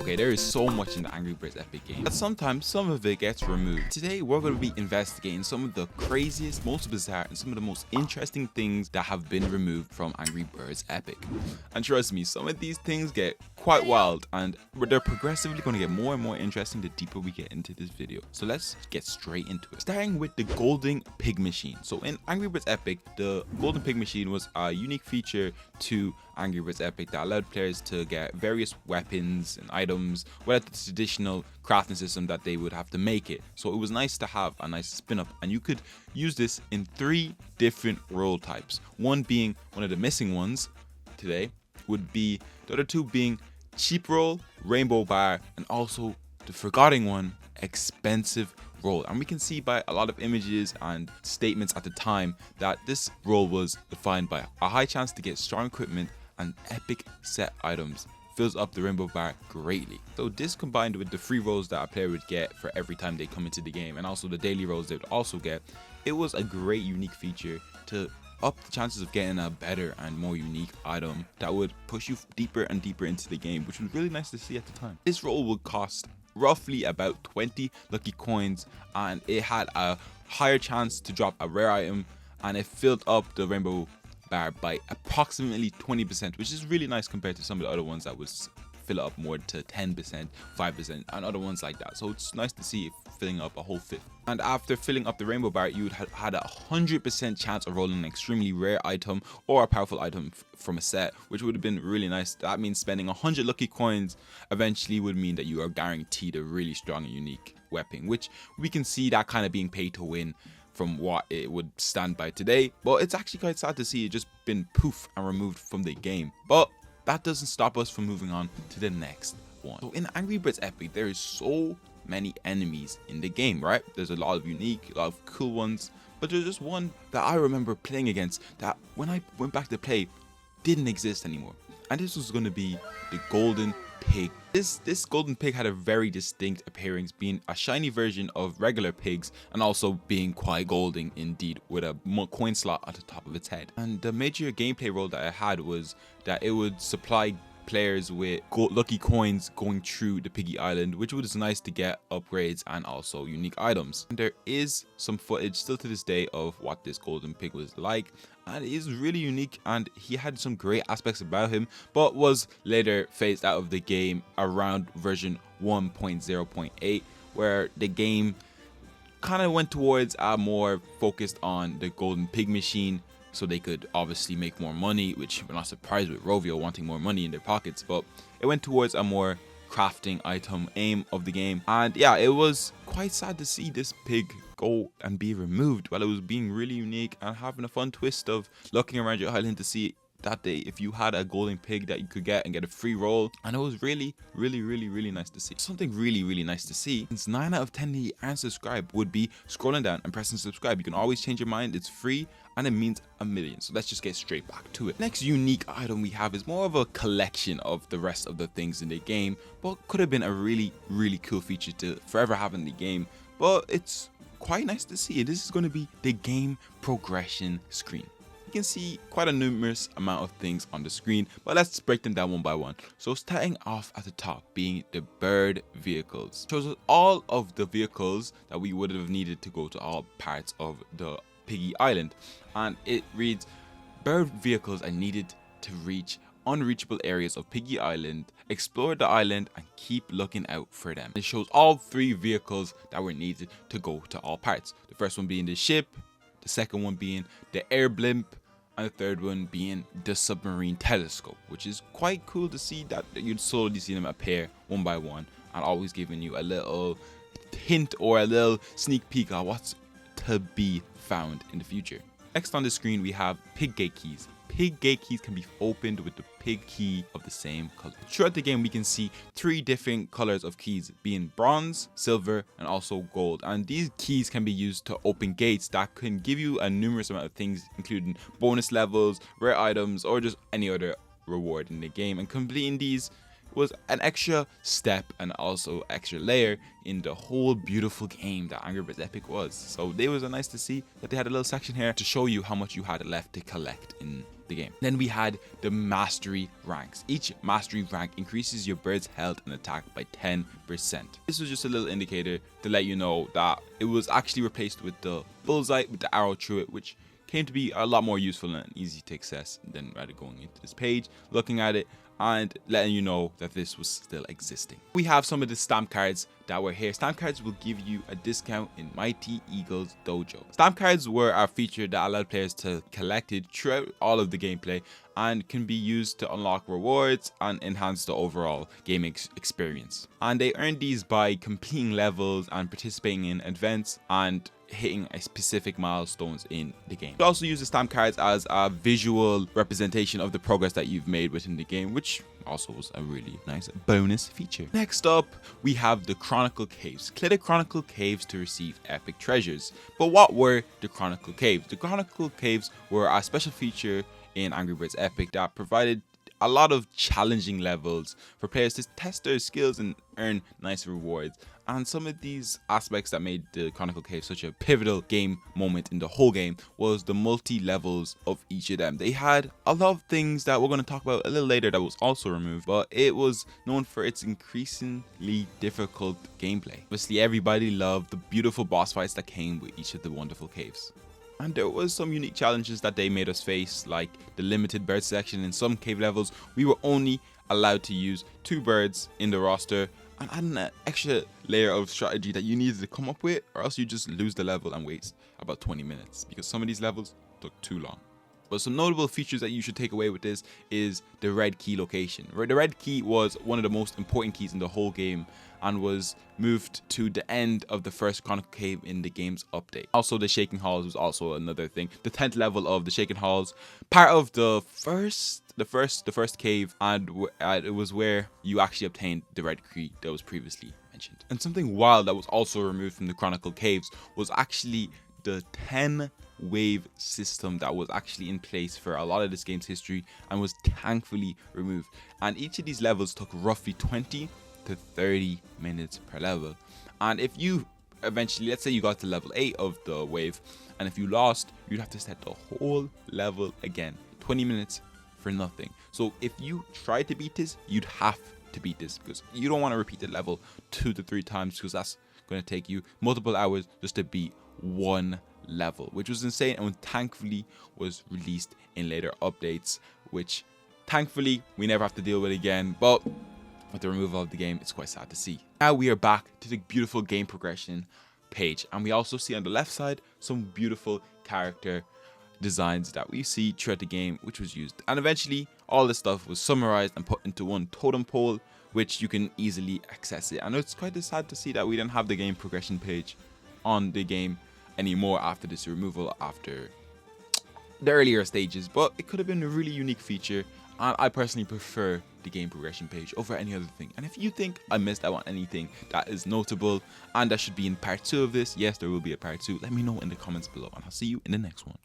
Okay, there is so much in the Angry Birds Epic game that sometimes some of it gets removed. Today, we're going to be investigating some of the craziest, most bizarre, and some of the most interesting things that have been removed from Angry Birds Epic. And trust me, some of these things get quite wild, and they're progressively going to get more and more interesting the deeper we get into this video. So let's get straight into it. Starting with the Golden Pig Machine. So in Angry Birds Epic, the Golden Pig Machine was a unique feature to Angry Birds Epic that allowed players to get various weapons and items without the traditional crafting system that they would have to make it. So it was nice to have a nice spin up, and you could use this in 3 different role types. One being one of the missing ones today would be, the other 2 being cheap roll, rainbow bar, and also the forgotten one, expensive roll. And we can see by a lot of images and statements at the time that this role was defined by a high chance to get strong equipment and epic set items. Fills up the rainbow bar greatly. So this combined with the free rolls that a player would get for every time they come into the game, and also the daily rolls they would also get, it was a great unique feature to up the chances of getting a better and more unique item that would push you deeper and deeper into the game, which was really nice to see at the time. This roll would cost roughly about 20 lucky coins, and it had a higher chance to drop a rare item, and it filled up the rainbow bar by approximately 20%, which is really nice compared to some of the other ones that would fill it up more to 10%, 5%, and other ones like that. So it's nice to see it filling up a whole fifth. And after filling up the rainbow bar, you would have had a 100% chance of rolling an extremely rare item or a powerful item from a set, which would have been really nice. That means spending 100 lucky coins eventually would mean that you are guaranteed a really strong and unique weapon, which we can see that kind of being paid to win from what it would stand by today. But it's actually quite sad to see it just been poof and removed from the game. But that doesn't stop us from moving on to the next one. So in Angry Birds Epic, there is so many enemies in the game, right? There's a lot of unique, a lot of cool ones, but there's just one that I remember playing against that when I went back to play didn't exist anymore. And this was going to be the Golden Pig. This golden pig had a very distinct appearance, being a shiny version of regular pigs and also being quite golden indeed, with a coin slot at the top of its head. And the major gameplay role that it had was that it would supply players with lucky coins going through the piggy island, which was nice to get upgrades and also unique items. And there is some footage still to this day of what this golden pig was like, and it is really unique, and he had some great aspects about him, but was later phased out of the game around version 1.0.8, where the game kind of went towards a more focused on the golden pig machine, so they could obviously make more money, which we're not surprised with Rovio wanting more money in their pockets. But it went towards a more crafting item aim of the game. And yeah, it was quite sad to see this pig go and be removed while it was being really unique and having a fun twist of looking around your island to see that day if you had a golden pig that you could get and get a free roll. And it was really nice to see. Something really nice to see, since 9 out of 10 that you aren't subscribed, would be scrolling down and pressing subscribe. You can always change your mind, it's free and it means a million. So let's just get straight back to it. Next unique item we have is more of a collection of the rest of the things in the game, but could have been a really cool feature to forever have in the game. But it's quite nice to see. This is going to be the game progression screen. You can see quite a numerous amount of things on the screen, but let's break them down one by one. So starting off at the top being the bird vehicles. Shows us all of the vehicles that we would have needed to go to all parts of the Piggy Island, and it reads, bird vehicles are needed to reach unreachable areas of Piggy Island, explore the island and keep looking out for them. It shows all 3 vehicles that were needed to go to all parts. The first one being the ship, the second one being the air blimp, and the third one being the submarine telescope, which is quite cool to see that you'd slowly see them appear one by one and always giving you a little hint or a little sneak peek at what's to be found in the future. Next on the screen we have pig gate keys. Pig gate keys can be opened with the pig key of the same color. Throughout the game we can see 3 different colors of keys, being bronze, silver and also gold, and these keys can be used to open gates that can give you a numerous amount of things, including bonus levels, rare items, or just any other reward in the game. And completing these was an extra step and also extra layer in the whole beautiful game that Angry Birds Epic was. So it was nice to see that they had a little section here to show you how much you had left to collect in the game. Then we had the mastery ranks. Each mastery rank increases your bird's health and attack by 10%. This was just a little indicator to let you know that it was actually replaced with the bullseye with the arrow through it, which came to be a lot more useful and easy to access than rather going into this page, looking at it, and letting you know that this was still existing. We have some of the stamp cards that were here. Stamp cards will give you a discount in Mighty Eagle's dojo. Stamp cards were a feature that allowed players to collect it throughout all of the gameplay and can be used to unlock rewards and enhance the overall gaming experience. And they earned these by completing levels and participating in events and hitting a specific milestones in the game. You also use the stamp cards as a visual representation of the progress that you've made within the game, which also was a really nice bonus feature. Next up, we have the Chronicle Caves. Clear the Chronicle Caves to receive epic treasures. But what were the Chronicle Caves? The Chronicle Caves were a special feature in Angry Birds Epic that provided a lot of challenging levels for players to test their skills and earn nice rewards. And some of these aspects that made the Chronicle Cave such a pivotal game moment in the whole game was the multi-levels of each of them. They had a lot of things that we're going to talk about a little later that was also removed, but it was known for its increasingly difficult gameplay. Obviously, everybody loved the beautiful boss fights that came with each of the wonderful caves. And there was some unique challenges that they made us face, like the limited bird selection. In some cave levels, we were only allowed to use 2 birds in the roster, and adding an extra layer of strategy that you needed to come up with, or else you just lose the level and waste about 20 minutes because some of these levels took too long. But some notable features that you should take away with this is the red key location. The red key was one of the most important keys in the whole game and was moved to the end of the first Chronicle Cave in the game's update. Also, the Shaking Halls was also another thing. The 10th level of the Shaking Halls, part of the first cave, and it was where you actually obtained the red key that was previously mentioned. And something wild that was also removed from the Chronicle Caves was actually the 10 wave system that was actually in place for a lot of this game's history and was thankfully removed. And each of these levels took roughly 20 to 30 minutes per level. And if you eventually, let's say you got to level 8 of the wave, and if you lost, you'd have to start the whole level again. 20 minutes for nothing. So if you try to beat this, you'd have to beat this, because you don't want to repeat the level 2 to 3 times, because that's going to take you multiple hours just to beat one level, which was insane, and thankfully was released in later updates, which thankfully we never have to deal with again. But with the removal of the game, it's quite sad to see. Now we are back to the beautiful game progression page, and we also see on the left side some beautiful character designs that we see throughout the game, which was used, and eventually all this stuff was summarized and put into one totem pole, which you can easily access it. And it's quite sad to see that we don't have the game progression page on the game anymore after this removal, after the earlier stages, but it could have been a really unique feature, and I personally prefer the game progression page over any other thing. And if you think I missed out on anything that is notable and that should be in part 2 of this, yes, there will be a part 2. Let me know in the comments below, and I'll see you in the next one.